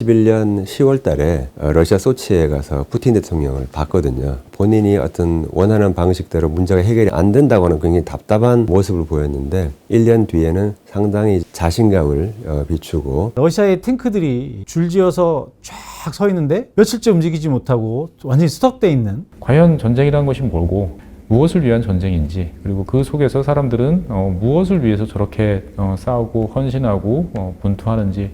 2021년 10월 달에 러시아 소치에 가서 푸틴 대통령을 봤거든요. 본인이 어떤 원하는 방식대로 문제가 해결이 안 된다고 하는 굉장히 답답한 모습을 보였는데 1년 뒤에는 상당히 자신감을 비추고 러시아의 탱크들이 줄지어서 쫙 서 있는데 며칠째 움직이지 못하고 완전히 스톱돼 있는, 과연 전쟁이라는 것이 뭘고 무엇을 위한 전쟁인지, 그리고 그 속에서 사람들은 무엇을 위해서 저렇게 싸우고 헌신하고 분투하는지.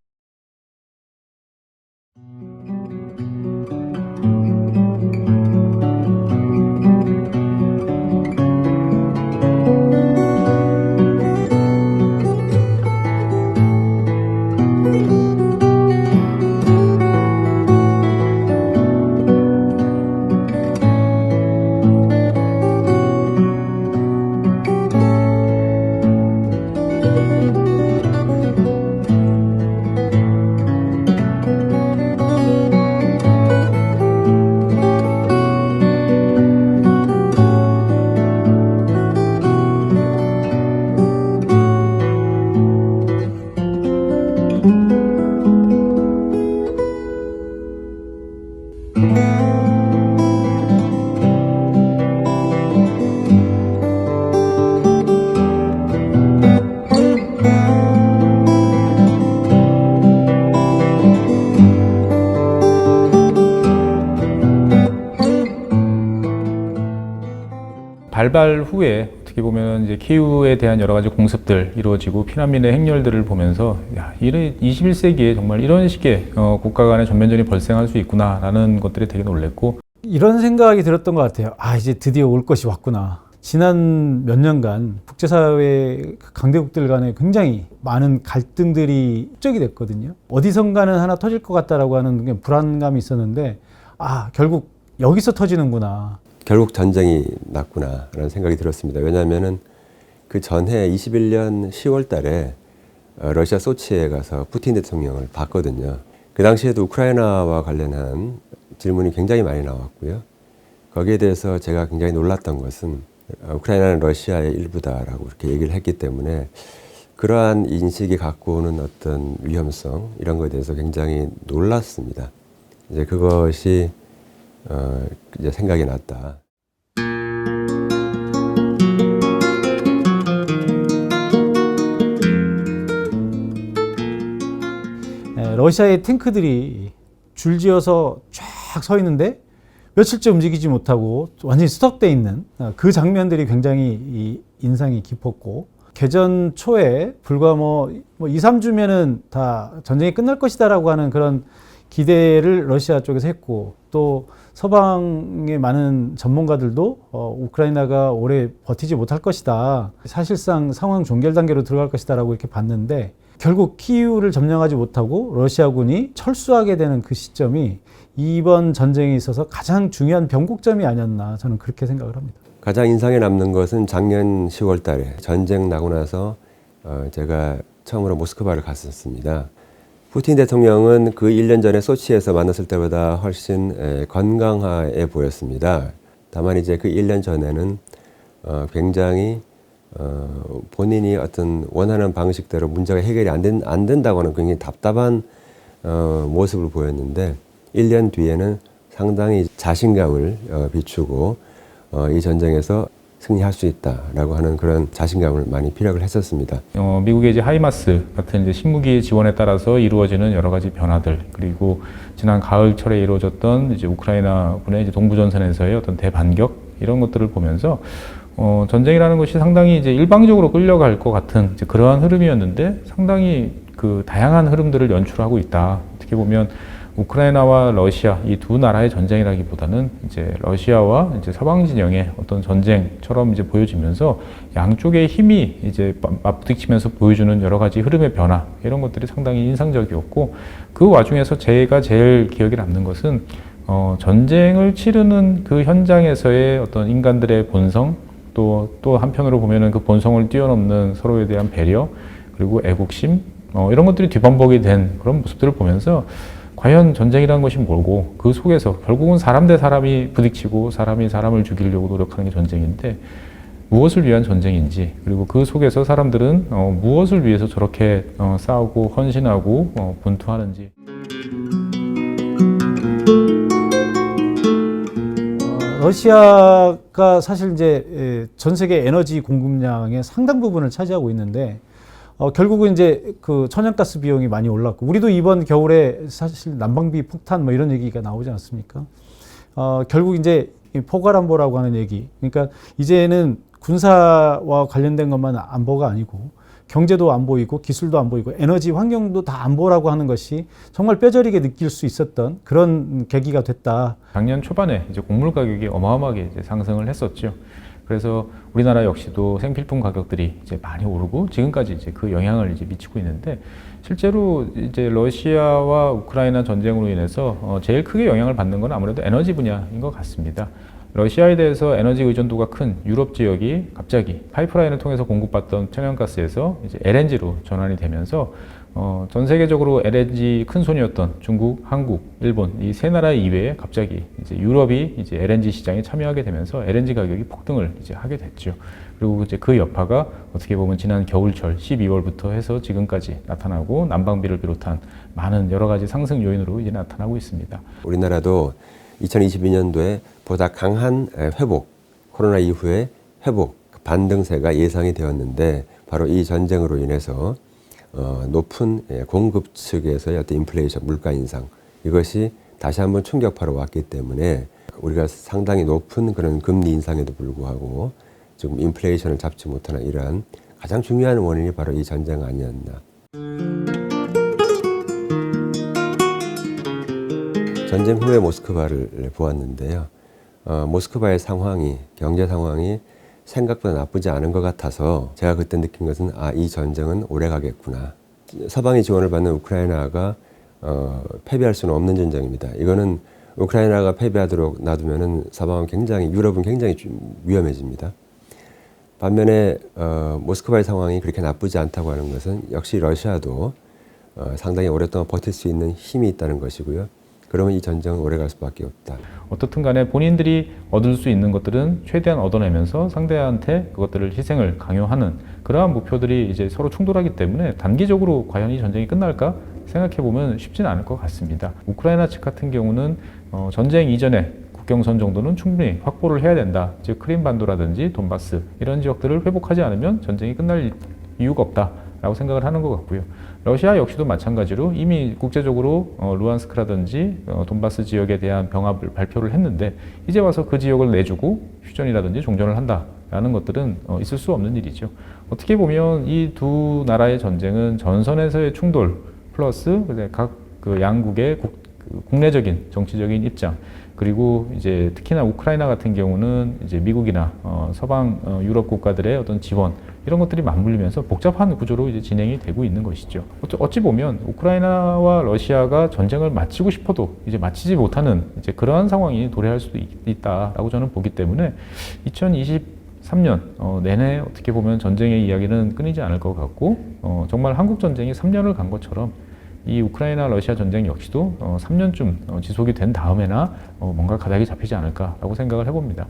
발발 후에 어떻게 보면 이제 키우에 대한 여러 가지 공습들 이루어지고 피난민의 행렬들을 보면서 이런 21세기에 정말 이런 식의 국가 간의 전면전이 발생할 수 있구나라는 것들이 되게 놀랬고, 이런 생각이 들었던 것 같아요. 이제 드디어 올 것이 왔구나. 지난 몇 년간 국제사회 강대국들 간에 굉장히 많은 갈등들이 축적이 됐거든요. 어디선가는 하나 터질 것 같다라고 하는 불안감이 있었는데 결국 여기서 터지는구나. 결국 전쟁이 났구나 라는 생각이 들었습니다. 왜냐하면 그 전해 21년 10월 달에 러시아 소치에 가서 푸틴 대통령을 봤거든요. 그 당시에도 우크라이나와 관련한 질문이 굉장히 많이 나왔고요. 거기에 대해서 제가 굉장히 놀랐던 것은 우크라이나는 러시아의 일부다라고 이렇게 얘기를 했기 때문에 그러한 인식이 갖고 오는 어떤 위험성 이런 것에 대해서 굉장히 놀랐습니다. 이제 그것이 이제 생각이 났다. 러시아의 탱크들이 줄지어서 쫙 서 있는데 며칠째 움직이지 못하고 완전히 스톱돼 있는 그 장면들이 굉장히 인상이 깊었고, 개전 초에 불과 2, 3주면은 다 전쟁이 끝날 것이다라고 하는 그런 기대를 러시아 쪽에서 했고, 또 서방의 많은 전문가들도 우크라이나가 오래 버티지 못할 것이다, 사실상 상황 종결 단계로 들어갈 것이다라고 이렇게 봤는데, 결국 키이우를 점령하지 못하고 러시아군이 철수하게 되는 그 시점이 이번 전쟁에 있어서 가장 중요한 변곡점이 아니었나, 저는 그렇게 생각을 합니다. 가장 인상에 남는 것은 작년 10월 달에 전쟁 나고 나서 제가 처음으로 모스크바를 갔었습니다. 푸틴 대통령은 그 1년 전에 소치에서 만났을 때보다 훨씬 건강해 보였습니다. 다만 이제 그 1년 전에는 굉장히 본인이 어떤 원하는 방식대로 문제가 해결이 안 된다고 하는 굉장히 답답한 모습을 보였는데 1년 뒤에는 상당히 자신감을 비추고 이 전쟁에서 승리할 수 있다라고 하는 그런 자신감을 많이 피력을 했었습니다. 미국의 이제 하이마스 같은 이제 신무기 지원에 따라서 이루어지는 여러 가지 변화들, 그리고 지난 가을철에 이루어졌던 이제 우크라이나군의 이제 동부전선에서의 어떤 대반격, 이런 것들을 보면서 전쟁이라는 것이 상당히 이제 일방적으로 끌려갈 것 같은 이제 그러한 흐름이었는데, 상당히 그 다양한 흐름들을 연출하고 있다. 어떻게 보면 우크라이나와 러시아 이 두 나라의 전쟁이라기보다는 이제 러시아와 이제 서방 진영의 어떤 전쟁처럼 이제 보여지면서 양쪽의 힘이 이제 맞부딪히면서 보여주는 여러 가지 흐름의 변화, 이런 것들이 상당히 인상적이었고, 그 와중에서 제가 제일 기억에 남는 것은 전쟁을 치르는 그 현장에서의 어떤 인간들의 본성, 또 한편으로 보면은 그 본성을 뛰어넘는 서로에 대한 배려, 그리고 애국심, 이런 것들이 뒤범벅이 된 그런 모습들을 보면서 과연 전쟁이라는 것이 뭘고, 그 속에서 결국은 사람 대 사람이 부딪히고 사람이 사람을 죽이려고 노력하는 게 전쟁인데 무엇을 위한 전쟁인지, 그리고 그 속에서 사람들은 무엇을 위해서 저렇게 싸우고 헌신하고 분투하는지. 러시아가 사실 이제 전 세계 에너지 공급량의 상당 부분을 차지하고 있는데 결국은 이제 그 천연가스 비용이 많이 올랐고 우리도 이번 겨울에 사실 난방비 폭탄 뭐 이런 얘기가 나오지 않습니까? 결국 이제 포괄안보라고 하는 얘기. 그러니까 이제는 군사와 관련된 것만 안보가 아니고 경제도 안 보이고 기술도 안 보이고 에너지 환경도 다 안보라고 하는 것이 정말 뼈저리게 느낄 수 있었던 그런 계기가 됐다. 작년 초반에 이제 곡물 가격이 어마어마하게 이제 상승을 했었죠. 그래서 우리나라 역시도 생필품 가격들이 이제 많이 오르고 지금까지 이제 그 영향을 이제 미치고 있는데 실제로 이제 러시아와 우크라이나 전쟁으로 인해서 제일 크게 영향을 받는 건 아무래도 에너지 분야인 것 같습니다. 러시아에 대해서 에너지 의존도가 큰 유럽 지역이 갑자기 파이프라인을 통해서 공급받던 천연가스에서 이제 LNG로 전환이 되면서 전 세계적으로 LNG 큰 손이었던 중국, 한국, 일본 이 세 나라 이외에 갑자기 이제 유럽이 이제 LNG 시장에 참여하게 되면서 LNG 가격이 폭등을 이제 하게 됐죠. 그리고 이제 그 여파가 어떻게 보면 지난 겨울철 12월부터 해서 지금까지 나타나고 난방비를 비롯한 많은 여러 가지 상승 요인으로 이제 나타나고 있습니다. 우리나라도 2022년도에 보다 강한 회복, 코로나 이후의 회복, 반등세가 예상이 되었는데 바로 이 전쟁으로 인해서 높은 공급 측에서의 어떤 인플레이션, 물가 인상 이것이 다시 한번 충격파로 왔기 때문에 우리가 상당히 높은 그런 금리 인상에도 불구하고 지금 인플레이션을 잡지 못하는 이러한 가장 중요한 원인이 바로 이 전쟁 아니었나. 전쟁 후에 모스크바를 보았는데요. 모스크바의 상황이, 경제 상황이 생각보다 나쁘지 않은 것 같아서 제가 그때 느낀 것은 이 전쟁은 오래 가겠구나. 서방의 지원을 받는 우크라이나가 패배할 수는 없는 전쟁입니다. 이거는 우크라이나가 패배하도록 놔두면은 서방은 유럽은 굉장히 위험해집니다. 반면에 모스크바의 상황이 그렇게 나쁘지 않다고 하는 것은 역시 러시아도 상당히 오랫동안 버틸 수 있는 힘이 있다는 것이고요. 그러면 이 전쟁은 오래 갈 수밖에 없다. 어떻든 간에 본인들이 얻을 수 있는 것들은 최대한 얻어내면서 상대한테 그것들을 희생을 강요하는 그러한 목표들이 이제 서로 충돌하기 때문에 단기적으로 과연 이 전쟁이 끝날까 생각해보면 쉽지는 않을 것 같습니다. 우크라이나 측 같은 경우는 전쟁 이전에 국경선 정도는 충분히 확보를 해야 된다. 즉 크림반도라든지 돈바스 이런 지역들을 회복하지 않으면 전쟁이 끝날 이유가 없다라고 생각을 하는 것 같고요. 러시아 역시도 마찬가지로 이미 국제적으로 루안스크라든지 돈바스 지역에 대한 병합을 발표를 했는데 이제 와서 그 지역을 내주고 휴전이라든지 종전을 한다라는 것들은 있을 수 없는 일이죠. 어떻게 보면 이 두 나라의 전쟁은 전선에서의 충돌 플러스 각 그 양국의 국내적인 정치적인 입장 그리고 이제 특히나 우크라이나 같은 경우는 이제 미국이나 서방 유럽 국가들의 어떤 지원 이런 것들이 맞물리면서 복잡한 구조로 이제 진행이 되고 있는 것이죠. 어찌 보면 우크라이나와 러시아가 전쟁을 마치고 싶어도 이제 마치지 못하는 이제 그러한 상황이 도래할 수도 있다라고 저는 보기 때문에 2023년 내내 어떻게 보면 전쟁의 이야기는 끊이지 않을 것 같고 정말 한국 전쟁이 3년을 간 것처럼 이 우크라이나 러시아 전쟁 역시도 3년쯤 지속이 된 다음에나 뭔가 가닥이 잡히지 않을까라고 생각을 해봅니다.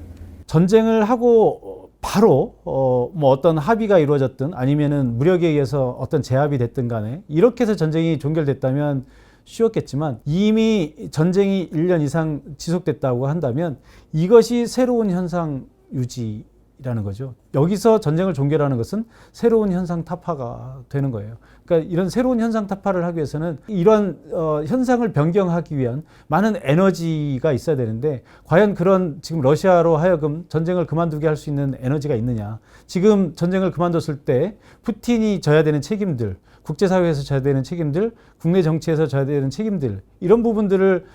전쟁을 하고 바로 뭐 어떤 합의가 이루어졌든 아니면은 무력에 의해서 어떤 제압이 됐든 간에 이렇게 해서 전쟁이 종결됐다면 쉬웠겠지만 이미 전쟁이 1년 이상 지속됐다고 한다면 이것이 새로운 현상 유지라는 거죠. 여기서 전쟁을 종결하는 것은 새로운 현상 타파가 되는 거예요. 그러니까 이런 새로운 현상 타파를 하기 위해서는 이런 현상을 변경하기 위한 많은 에너지가 있어야 되는데 과연 그런 지금 러시아로 하여금 전쟁을 그만두게 할 수 있는 에너지가 있느냐. 지금 전쟁을 그만뒀을 때 푸틴이 져야 되는 책임들, 국제사회에서 져야 되는 책임들, 국내 정치에서 져야 되는 책임들 이런 부분들을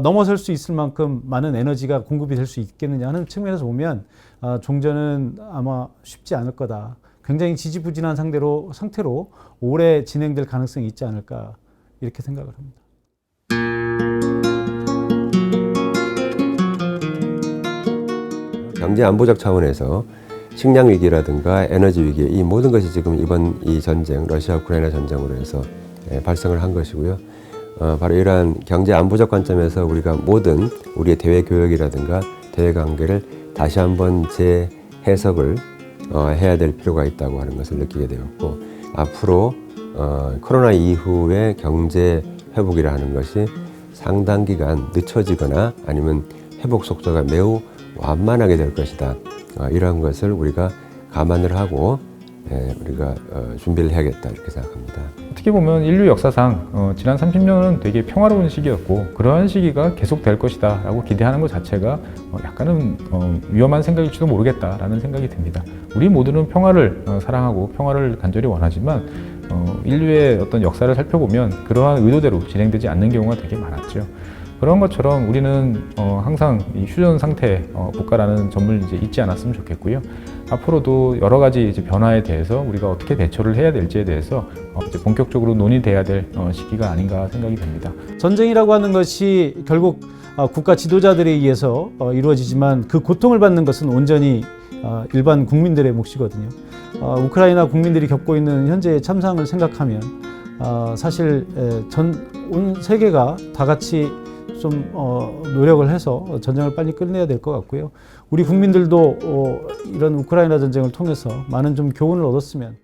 넘어설 수 있을 만큼 많은 에너지가 공급이 될 수 있겠느냐 하는 측면에서 보면 종전은 아마 쉽지 않을 거다. 굉장히 지지부진한 상태로 오래 진행될 가능성이 있지 않을까 이렇게 생각을 합니다. 경제 안보적 차원에서 식량 위기라든가 에너지 위기 이 모든 것이 지금 이번 이 전쟁 러시아 우크라이나 전쟁으로 해서 발생을 한 것이고요. 바로 이러한 경제 안보적 관점에서 우리가 모든 우리의 대외 교역이라든가 대외 관계를 다시 한번 재해석을 해야 될 필요가 있다고 하는 것을 느끼게 되었고 앞으로 코로나 이후의 경제 회복이라 하는 것이 상당 기간 늦춰지거나 아니면 회복 속도가 매우 완만하게 될 것이다. 이러한 것을 우리가 감안을 하고 우리가 준비를 해야겠다 이렇게 생각합니다. 어떻게 보면 인류 역사상 지난 30년은 되게 평화로운 시기였고 그러한 시기가 계속될 것이다 라고 기대하는 것 자체가 약간은 위험한 생각일지도 모르겠다라는 생각이 듭니다. 우리 모두는 평화를 사랑하고 평화를 간절히 원하지만 인류의 어떤 역사를 살펴보면 그러한 의도대로 진행되지 않는 경우가 되게 많았죠. 그런 것처럼 우리는 항상 이 휴전 상태 국가라는 점을 이제 잊지 않았으면 좋겠고요. 앞으로도 여러 가지 이제 변화에 대해서 우리가 어떻게 대처를 해야 될지에 대해서 이제 본격적으로 논의돼야 될 시기가 아닌가 생각이 됩니다. 전쟁이라고 하는 것이 결국 국가 지도자들에 의해서 이루어지지만 그 고통을 받는 것은 온전히 일반 국민들의 몫이거든요. 우크라이나 국민들이 겪고 있는 현재의 참상을 생각하면 사실 온 세계가 다 같이 좀 노력을 해서 전쟁을 빨리 끝내야 될 것 같고요. 우리 국민들도 이런 우크라이나 전쟁을 통해서 많은 좀 교훈을 얻었으면